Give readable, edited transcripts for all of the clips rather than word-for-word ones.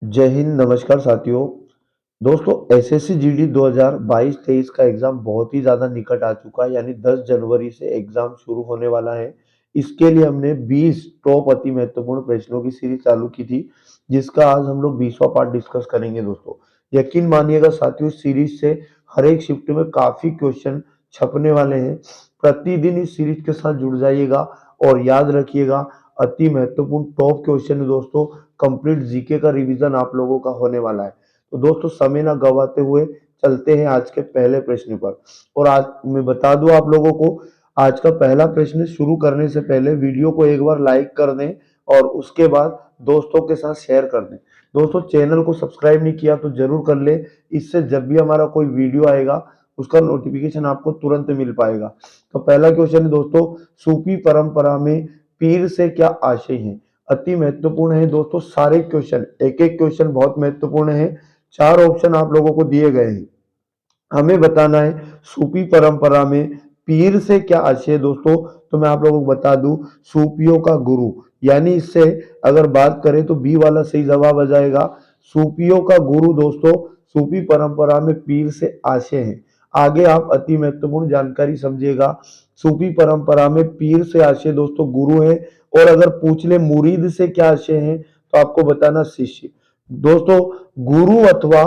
जय हिंद, नमस्कार साथियों। दोस्तों, एसएससी जीडी 2022-23 का एग्जाम बहुत ही ज़्यादा निकट आ चुका है, यानी 10 जनवरी से एग्जाम शुरू होने वाला है। इसके लिए हमने 20 टॉप अति महत्वपूर्ण प्रश्नों की सीरीज चालू की थी, जिसका आज हम लोग 20वां पार्ट डिस्कस करेंगे। दोस्तों, यकीन मानिएगा साथियों, इस सीरीज से हर एक शिफ्ट में काफ़ी क्वेश्चन छपने वाले हैं। प्रतिदिन इस सीरीज के साथ जुड़ जाइएगा और याद रखिएगा, अति महत्वपूर्ण टॉप क्वेश्चन है दोस्तों। कंप्लीट जीके का रिवीजन आप लोगों का होने वाला है। तो दोस्तों, समय ना गवाते हुए चलते हैं आज के पहले प्रश्न पर। और आज मैं बता दूं आप लोगों को, आज का पहला प्रश्न शुरू करने से पहले वीडियो को एक बार लाइक कर दें और उसके बाद दोस्तों के साथ शेयर कर दें। दोस्तों, चैनल को सब्सक्राइब नहीं किया तो जरूर कर ले। इससे जब भी हमारा कोई वीडियो आएगा उसका नोटिफिकेशन आपको तुरंत मिल पाएगा। तो पहला क्वेश्चन है दोस्तों, सूफी परंपरा में पीर से क्या आशय है? अति महत्वपूर्ण है दोस्तों, सारे क्वेश्चन, एक एक क्वेश्चन बहुत महत्वपूर्ण है। 4 ऑप्शन आप लोगों को दिए गए हैं, हमें बताना है सूफी परंपरा में पीर से क्या आशय है दोस्तों। तो मैं आप लोगों को बता दूं, सूफियों का गुरु, यानी इससे अगर बात करें तो बी वाला सही जवाब आ जाएगा। सूफियों का गुरु दोस्तों, सूफी परंपरा में पीर से आशय है। आगे आप अति महत्वपूर्ण जानकारी समझिएगा। सूफी परंपरा में पीर से आशय दोस्तों गुरु है, और अगर पूछ ले मुरीद से क्या आशय है तो आपको बताना शिष्य। दोस्तों, गुरु अथवा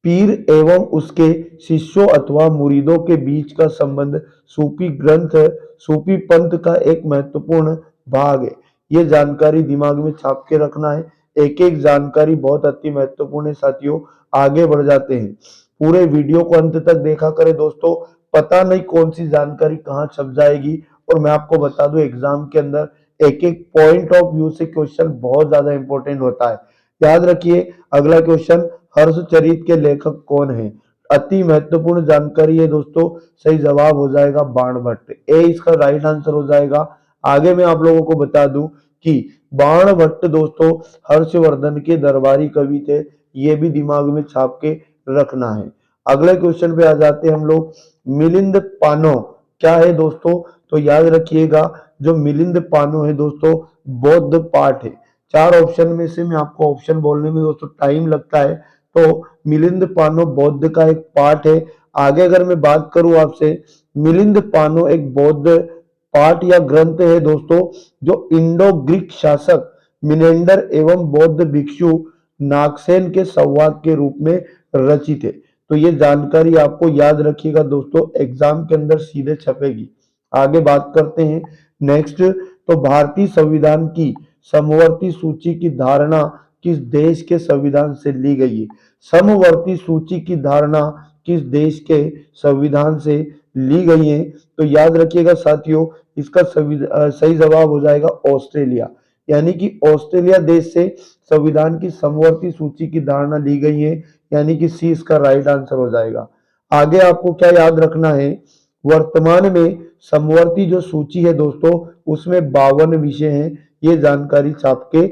पीर एवं उसके शिष्यों अथवा मुरीदों के बीच का संबंध सूफी ग्रंथ, सूफी पंथ का एक महत्वपूर्ण भाग है। ये जानकारी दिमाग में छाप के रखना है। एक एक जानकारी बहुत अति महत्वपूर्ण है साथियों। आगे बढ़ जाते हैं, पूरे वीडियो को अंत तक देखा करें दोस्तों। पता नहीं कौन सी जानकारी कहाँ छप जाएगी। और मैं आपको बता दूं, एग्जाम के अंदर एक एक पॉइंट ऑफ व्यू से क्वेश्चन बहुत ज्यादा इंपॉर्टेंट होता है। याद रखिए, अगला क्वेश्चन, हर्षचरित के लेखक कौन है? अति महत्वपूर्ण जानकारी है दोस्तों। सही जवाब हो जाएगा बाणभट्ट, ए इसका राइट आंसर हो जाएगा। आगे मैं आप लोगों को बता दूं कि बाणभट्ट दोस्तों हर्षवर्धन के दरबारी कवि थे। ये भी दिमाग में छाप के रखना है। अगले क्वेश्चन पे आ जाते हैं हम लोग। मिलिंद पानो क्या है दोस्तों? तो याद रखिएगा, जो मिलिंद पानो है दोस्तों, बौद्ध पाठ है। 4 ऑप्शन में से मैं आपको ऑप्शन बोलने में दोस्तों टाइम लगता है। तो मिलिंद पानो बौद्ध का एक पाठ है। आगे अगर मैं बात करूं आपसे, मिलिंद पानो एक बौद्ध पाठ या ग्रंथ है दोस्तों, जो इंडो ग्रीक शासक मिनेंडर एवं बौद्ध भिक्षु नागसेन के संवाद के रूप में रचित है। तो ये जानकारी आपको याद रखिएगा दोस्तों, एग्जाम के अंदर सीधे छपेगी। आगे बात करते हैं नेक्स्ट। तो भारतीय संविधान की समवर्ती सूची की धारणा किस देश के संविधान से ली गई है? समवर्ती सूची की धारणा किस देश के संविधान से ली गई है? तो याद रखिएगा साथियों, इसका सही जवाब हो जाएगा ऑस्ट्रेलिया। यानी कि ऑस्ट्रेलिया देश से संविधान की समवर्ती सूची की धारणा ली गई है, यानी कि सी इसका राइट आंसर हो जाएगा। आगे आपको क्या याद रखना है, वर्तमान में समवर्ती जो सूची है दोस्तों, उसमें 52 विषय हैं। ये जानकारी छाप के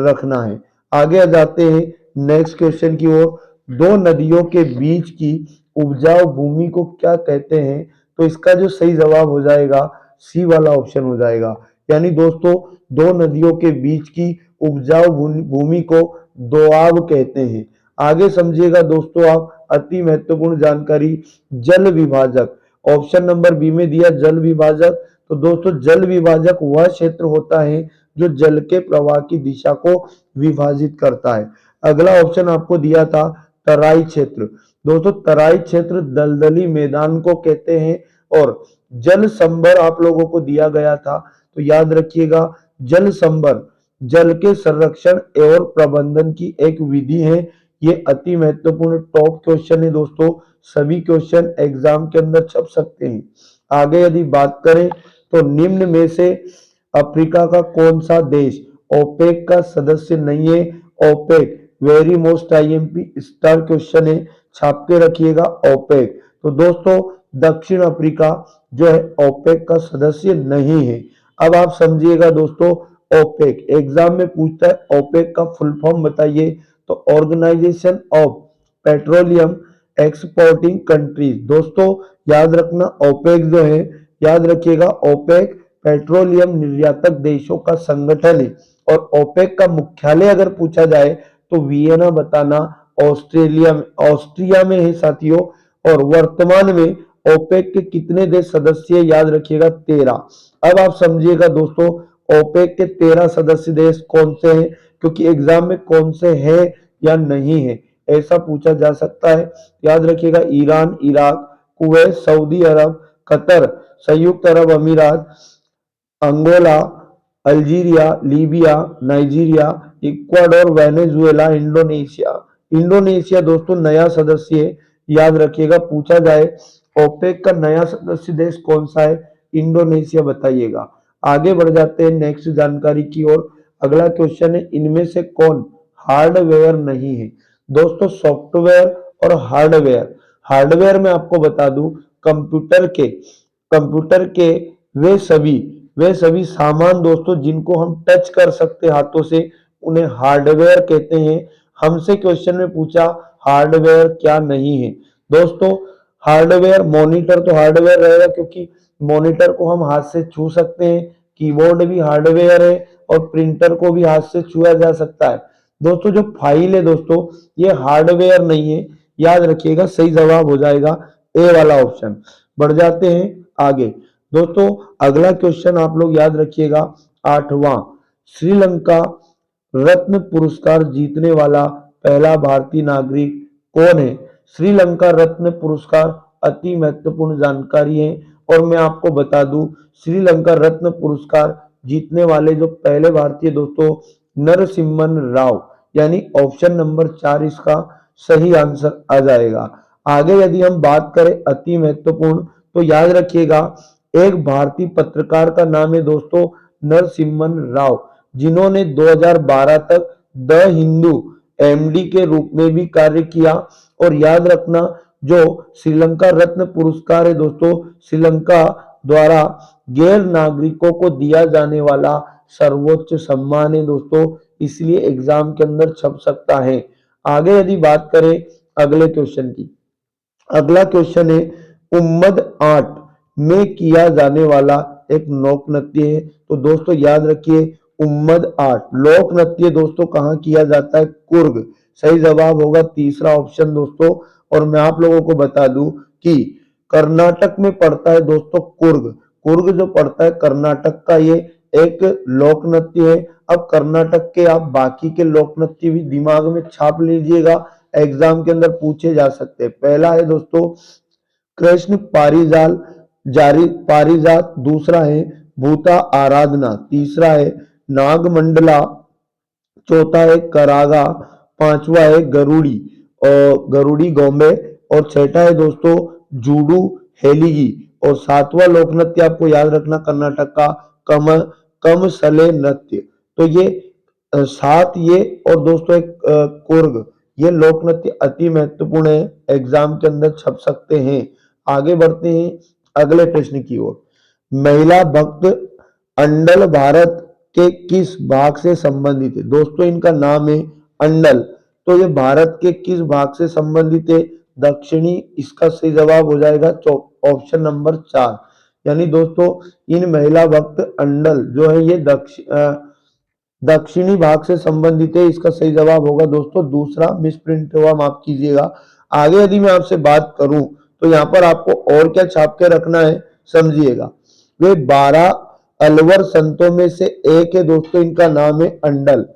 रखना है। आगे आ जाते हैं नेक्स्ट क्वेश्चन की ओर। दो नदियों के बीच की उपजाऊ भूमि को क्या कहते हैं? तो इसका जो सही जवाब हो जाएगा सी वाला ऑप्शन हो जाएगा। यानी दोस्तों, दो नदियों के बीच की उपजाऊ भूमि को दोआब कहते हैं। आगे समझिएगा दोस्तों आप, अति महत्वपूर्ण जानकारी, जल विभाजक। ऑप्शन नंबर बी में दिया जल विभाजक। तो दोस्तों, जल विभाजक वह क्षेत्र होता है जो जल के प्रवाह की दिशा को विभाजित करता है। अगला ऑप्शन आपको दिया था तराई क्षेत्र। दोस्तों, तराई क्षेत्र दलदली मैदान को कहते हैं। और जल संभर आप लोगों को दिया गया था। तो याद रखिएगा, जल संभर जल के संरक्षण एवं प्रबंधन की एक विधि है। ये अति महत्वपूर्ण टॉप क्वेश्चन है दोस्तों। सभी क्वेश्चन एग्जाम के अंदर छप सकते हैं। आगे यदि बात करें तो निम्न में से अफ्रीका का कौन सा देश ओपेक का सदस्य नहीं है? OPEC very most IMP star question है, छाप के रखिएगा ओपेक। तो दोस्तों, दक्षिण अफ्रीका जो है ओपेक का सदस्य नहीं है। अब आप समझिएगा दोस्तों, ओपेक एग्जाम में पूछता है ओपेक का फुल फॉर्म बताइए। तो organisation of petroleum exporting countries. दोस्तों, याद रखना, ओपेक जो है, याद रखिएगा, ओपेक पेट्रोलियम निर्यातक देशों का संगठन है। और ओपेक का मुख्यालय अगर पूछा जाए तो वियना बताना ऑस्ट्रिया में है साथियों। और वर्तमान में ओपेक के कितने देश सदस्य हैं? याद रखिएगा 13। अब आप समझिएगा दोस्तों, ओपेक के 13 सदस्य देश कौन से हैं, क्योंकि एग्जाम में कौन से हैं या नहीं है ऐसा पूछा जा सकता है। याद रखिएगा Iran, Iraq, Kuwait, Saudi Arab, Qatar, संयुक्त अरब अमीरात, Angola, Algeria, Libya, Nigeria, Ecuador, Venezuela, Indonesia. Indonesia दोस्तों नया सदस्य है। याद रखिएगा पूछा जाए ओपेक का नया सदस्य देश कौन सा है, इंडोनेशिया बताइएगा। आगे बढ़ जाते हैं नेक्स्ट जानकारी की ओर। अगला क्वेश्चन है, इनमें से कौन हार्डवेयर नहीं है? दोस्तों सॉफ्टवेयर और हार्डवेयर। हार्डवेयर में आपको बता दूं, कंप्यूटर के वे सभी सामान दोस्तों जिनको हम टच कर सकते हाथों से, उन्हें हार्डवेयर कहते हैं। हमसे क्वेश्चन में पूछा हार्डवेयर क्या नहीं है? दोस्तों हार्डवेयर, मॉनिटर तो हार्डवेयर रहेगा क्योंकि मॉनिटर को हम हाथ से छू सकते हैं, कीबोर्ड भी हार्डवेयर है और प्रिंटर को भी हाथ से छुआ जा सकता है। दोस्तों जो फाइल है दोस्तों ये हार्डवेयर नहीं है। याद रखिएगा सही जवाब हो जाएगा ए वाला ऑप्शन। बढ़ जाते हैं आगे। दोस्तों अगला क्वेश्चन आप लोग याद रखिएगा 8वां, श्रीलंका रत्न पुरस्कार जीतने वाला पहला भारतीय नागरिक कौन है? श्रीलंका रत्न पुरस्कार अति महत्वपूर्ण जानकारी है और मैं आपको बता दूं श्रीलंका रत्न पुरस्कार जीतने वाले जो पहले भारतीय दोस्तों नरसिम्हन राव, यानी ऑप्शन नंबर 4 इसका सही आंसर आ जाएगा। आगे यदि हम बात करें अति महत्वपूर्ण, तो याद रखिएगा एक भारतीय पत्रकार का नाम है दोस्तों नरसिम्हन राव, जिन्होंने 2012 तक द हिंदू एमडी के रूप में भी कार्य किया। और याद रखना जो श्रीलंका रत्न पुरस्कार है दोस्तों श्रीलंका द्वारा गैर नागरिकों को दिया जाने वाला सर्वोच्च सम्मान है दोस्तों, इसलिए एग्जाम के अंदर छप सकता है। आगे यदि बात करें अगले क्वेश्चन की, अगला क्वेश्चन है उम्मद 8 में किया जाने वाला एक लोक नृत्य है। तो दोस्तों याद रखिए उम्मद 8 लोक नृत्य दोस्तों कहाँ किया जाता है? कुर्ग। सही जवाब होगा तीसरा ऑप्शन दोस्तों। और मैं आप लोगों को बता दूं कि कर्नाटक में पड़ता है दोस्तों कुर्ग। कुर्ग जो पड़ता है कर्नाटक का, ये एक लोक नृत्य है। अब कर्नाटक के आप बाकी के लोक नृत्य भी दिमाग में छाप लीजिएगा, एग्जाम के अंदर पूछे जा सकते हैं। पहला है दोस्तों कृष्ण पारिजाल जारी पारिजात, दूसरा है भूता आराधना, तीसरा है नागमंडला, चौथा है करागा, पांचवा है गरुड़ी और गरुड़ी गौम्बे, और छठा है दोस्तों जूडू हेलीगी, और सातवां लोक नृत्य आपको याद रखना कर्नाटक का कम कमसले नृत्य। तो ये सात ये और दोस्तों एक कुर्ग, ये लोक नृत्य अति महत्वपूर्ण है, एग्जाम के अंदर छप सकते हैं। आगे बढ़ते हैं अगले प्रश्न की ओर। महिला भक्त अंडल भारत के किस भाग से संबंधित है? दोस्तों इनका नाम है अंडल। तो ये भारत के किस भाग से संबंधित है? दक्षिणी। इसका सही जवाब हो जाएगा ऑप्शन नंबर 4। यानी दोस्तों इन महिला भक्त अंडल जो है ये दक्षिणी भाग से संबंधित है। इसका सही जवाब होगा दोस्तों दूसरा, मिस प्रिंट हुआ माफ कीजिएगा। आगे यदि मैं आपसे बात करूं तो यहाँ पर आपको और क्या छाप के रखना है समझिएगा। वे 12 अलवर संतों में से एक है दोस्तों, इनका नाम है अंडल।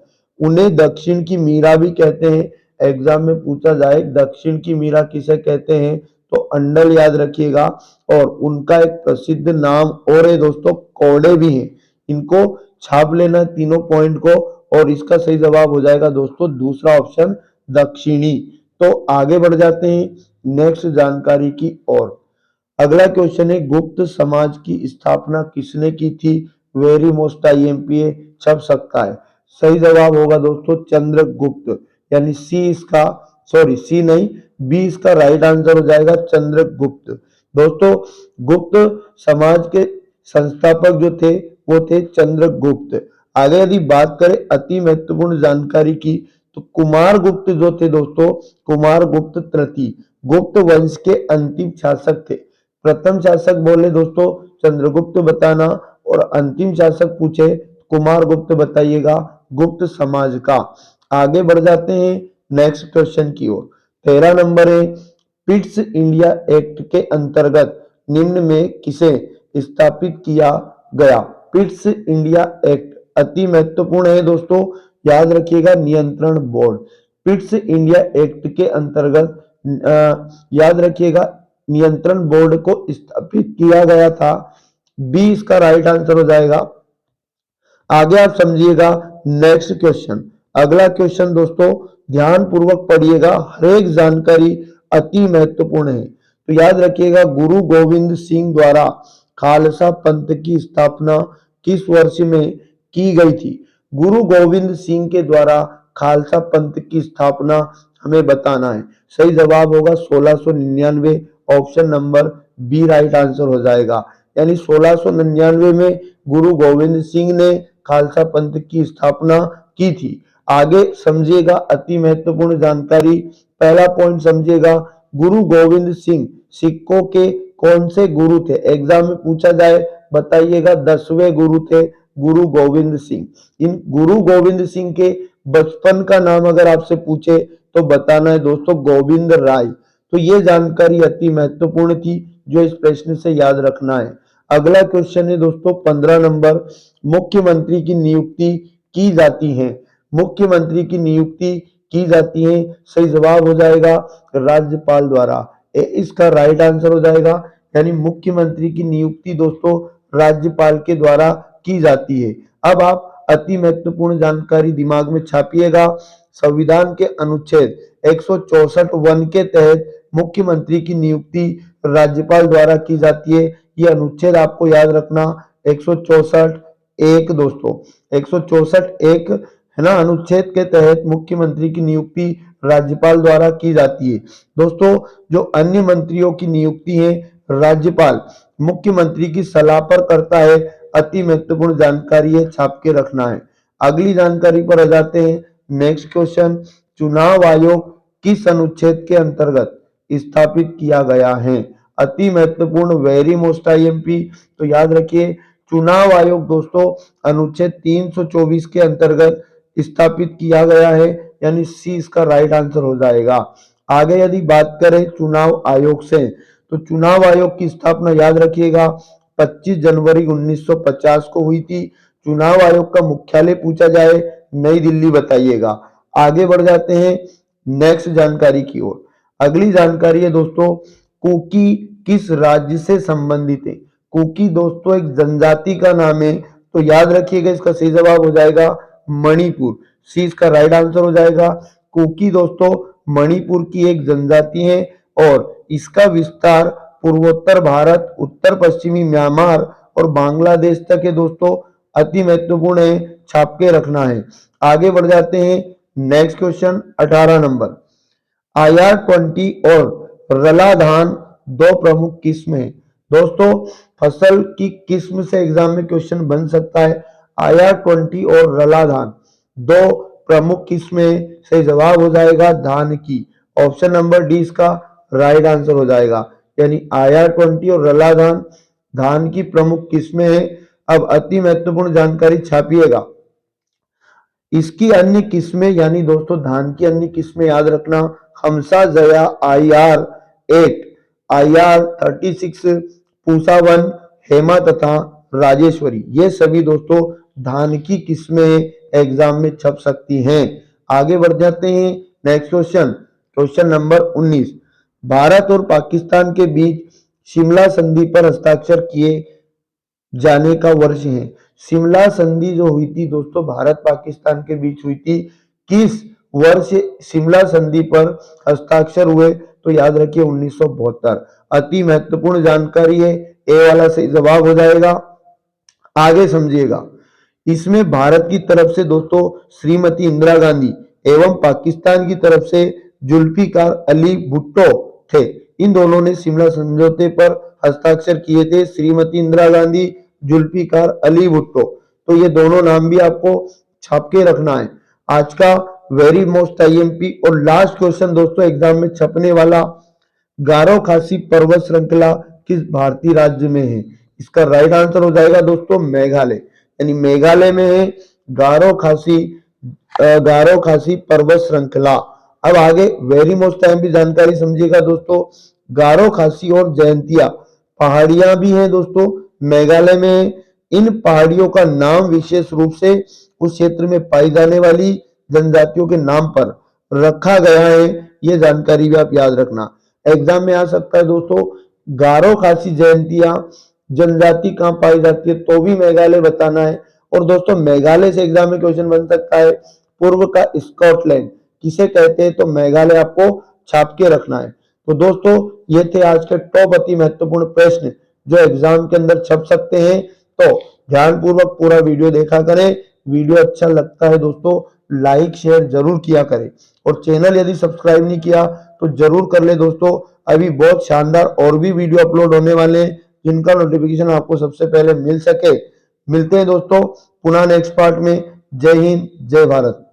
उन्हें दक्षिण की मीरा भी कहते हैं। एग्जाम में पूछा जाए दक्षिण की मीरा किसे कहते हैं तो अंडल याद रखिएगा। और उनका एक प्रसिद्ध नाम और है दोस्तों कौड़े भी हैं। इनको छाप लेना तीनों पॉइंट को, और इसका सही जवाब हो जाएगा दोस्तों दूसरा ऑप्शन दक्षिणी। तो आगे बढ़ जाते हैं नेक्स्ट जानकारी की ओर। अगला क्वेश्चन है गुप्त समाज की स्थापना किसने की थी? वेरी मोस्ट आईएमपीए छप सकता है। सही जवाब होगा दोस्तों चंद्रगुप्त, यानी सी इसका, सॉरी सी नहीं बी इसका राइट आंसर हो जाएगा चंद्रगुप्त। दोस्तों गुप्त समाज के संस्थापक जो थे वो थे चंद्रगुप्त। आगे यदि बात करें अति महत्वपूर्ण जानकारी की, तो कुमार गुप्त जो थे दोस्तों कुमार गुप्त तृतीय गुप्त वंश के अंतिम शासक थे। प्रथम शासक बोले दोस्तों चंद्रगुप्त बताना, और अंतिम शासक पूछे कुमार गुप्त बताइएगा गुप्त समाज का। आगे बढ़ जाते हैं नेक्स्ट क्वेश्चन की ओर। 13 नंबर है, पिट्स इंडिया एक्ट के अंतर्गत निम्न में किसे स्थापित किया गया? पिट्स इंडिया एक्ट अति महत्वपूर्ण है दोस्तों, याद रखिएगा, नियंत्रण बोर्ड। पिट्स इंडिया एक्ट के अंतर्गत याद रखिएगा नियंत्रण बोर्ड को स्थापित किया गया था। बी इसका राइट आंसर हो जाएगा। आगे आप समझिएगा नेक्स्ट क्वेश्चन। अगला क्वेश्चन दोस्तों ध्यान पूर्वक पढ़िएगा, हर एक जानकारी अति महत्वपूर्ण है। तो याद रखिएगा, गुरु गोविंद सिंह द्वारा खालसा पंथ की स्थापना किस वर्ष में की गई थी? गुरु गोविंद सिंह के द्वारा खालसा पंथ की स्थापना हमें बताना है। सही जवाब होगा 1699। Option number B right answer हो जाएगा। यानी 1699 में गुरु गोविंद सिंह ने खालसा पंथ की स्थापना की थी। आगे समझिएगा अति महत्वपूर्ण जानकारी। पहला पॉइंट समझिएगा, गुरु गोविंद सिंह सिखों के कौन से गुरु थे? एग्जाम में पूछा जाए, बताइएगा 10वें गुरु थे गुरु गोविंद सिंह। इन गुरु गोविंद सिंह के बचपन का नाम अगर आपसे पूछे तो बताना है दोस्तों गोविंद राय। तो ये जानकारी अति महत्वपूर्ण थी जो इस प्रश्न से याद रखना है। अगला क्वेश्चन है दोस्तों 15 नंबर, मुख्यमंत्री की नियुक्ति की जाती है। मुख्यमंत्री की नियुक्ति की जाती है, सही जवाब हो जाएगा राज्यपाल द्वारा। इसका राइट आंसर हो जाएगा। यानी मुख्यमंत्री की नियुक्ति दोस्तों राज्यपाल के द्वारा की जाती है। अब आप अति महत्वपूर्ण जानकारी दिमाग में छापिएगा। संविधान के अनुच्छेद 164(1) के तहत मुख्यमंत्री की नियुक्ति राज्यपाल द्वारा की जाती है। ये अनुच्छेद आपको याद रखना 164(1) दोस्तों, 164(1) है ना, अनुच्छेद के तहत मुख्यमंत्री की नियुक्ति राज्यपाल द्वारा की जाती है। दोस्तों जो अन्य मंत्रियों की नियुक्ति है राज्यपाल मुख्यमंत्री की सलाह पर करता है। अति महत्वपूर्ण जानकारी है, छाप के रखना है। अगली जानकारी पर आ जाते हैं। नेक्स्ट क्वेश्चन, चुनाव आयोग किस अनुच्छेद के अंतर्गत स्थापित किया गया है? अति महत्वपूर्ण, वेरी मोस्ट आईएमपी। तो याद रखिए चुनाव आयोग दोस्तों अनुच्छेद 324 के अंतर्गत स्थापित किया गया है। यानी सी इसका राइट आंसर हो जाएगा। आगे यदि बात करें चुनाव आयोग से, तो चुनाव आयोग की स्थापना याद रखिएगा 25 जनवरी 1950 को हुई थी। चुनाव आयोग का मुख्यालय पूछा जाए नई दिल्ली बताइएगा। आगे बढ़ जाते हैं नेक्स्ट जानकारी की ओर। अगली जानकारी है दोस्तों, कुकी किस राज्य से संबंधित है? कुकी दोस्तों एक जनजाति का नाम है। तो याद रखिएगा इसका सही जवाब हो जाएगा मणिपुर। सी इसका राइट आंसर हो जाएगा। कुकी दोस्तों मणिपुर की एक जनजाति है और इसका विस्तार पूर्वोत्तर भारत, उत्तर पश्चिमी म्यांमार और बांग्लादेश तक है दोस्तों। अति महत्वपूर्ण है, छाप के रखना है। आगे बढ़ जाते हैं नेक्स्ट क्वेश्चन 18 नंबर, IR-20 और रला धान दो प्रमुख किस्म है। दोस्तों फसल की किस्म से एग्जाम में क्वेश्चन बन सकता है। IR-20 और रला धान दो प्रमुख किस्में, सही जवाब हो जाएगा धान की। ऑप्शन नंबर डी इसका राइट आंसर हो जाएगा। यानी IR-20 और रला धान धान की प्रमुख किस्में हैं। अब अति महत्वपूर्ण जानकारी छापिएगा, इसकी अन्य किस्में यानी दोस्तों धान की अन्य किस्में याद रखना, हमसा जया IR-8, IR-36, पूसा 1, हेमा तथा राजेश्वरी, ये सभी दोस्तों धान की किस्में एग्जाम में छप सकती हैं। आगे बढ़ जाते हैं next question, question number 19, Bharat और पाकिस्तान के बीच शिमला संधि पर हस्ताक्षर किए जाने का वर्ष है। शिमला संधि जो हुई थी दोस्तों भारत पाकिस्तान के बीच हुई थी, किस वर्ष शिमला संधि पर हस्ताक्षर हुए? तो याद रखिए 1972। अति महत्वपूर्ण जानकारी है, ए वाला सही जवाब हो जाएगा। आगे समझिएगा, इसमें भारत की तरफ से दोस्तों श्रीमती इंदिरा गांधी एवं पाकिस्तान की तरफ से जुल्फिकार अली भुट्टो थे। इन दोनों ने शिमला समझौते पर हस्ताक्षर किए थे, श्रीमती इंदिरा गांधी, जुल्फिकार अली भुट्टो। तो ये दोनों नाम भी आपको छाप के रखना है। आज का वेरी मोस्ट आईएमपी और लास्ट क्वेश्चन दोस्तों एग्जाम में छपने वाला, गारो खासी पर्वत श्रृंखला किस भारतीय राज्य में है? इसका राइट आंसर हो जाएगा दोस्तों मेघालय। यानी मेघालय में है गारो खासी गारो खासी पर्वत श्रृंखला। अब आगे वेरी मोस्ट टाइम भी जानकारी समझिएगा दोस्तों। गारो खासी और जयंतिया पहाड़ियां भी हैं दोस्तों, मेघालय में। इन पहाड़ियों का नाम विशेष रूप से उस क्षेत्र में पाई जाने वाली जनजातियों के नाम पर रखा गया है। ये जानकारी भी आप याद रखना, एग्जाम में आ सकता है दोस्तों। गारो खासी जयंतिया जनजाति कहाँ पाई जाती है तो भी मेघालय बताना है। और दोस्तों मेघालय से एग्जाम में क्वेश्चन बन सकता है, पूर्व का स्कॉटलैंड किसे कहते हैं, तो मेघालय आपको छाप के रखना है। तो दोस्तों ये थे आज के टॉप अति महत्वपूर्ण प्रश्न जो एग्जाम के अंदर छप सकते हैं। तो ध्यानपूर्वक पूरा वीडियो देखा करें। वीडियो अच्छा लगता है दोस्तों लाइक शेयर जरूर किया करें, और चैनल यदि सब्सक्राइब नहीं किया तो जरूर कर ले दोस्तों। अभी बहुत शानदार और भी वीडियो अपलोड होने वाले हैं जिनका नोटिफिकेशन आपको सबसे पहले मिल सके। मिलते हैं दोस्तों पुनः नेक्स्ट पार्ट में। जय हिंद जय भारत।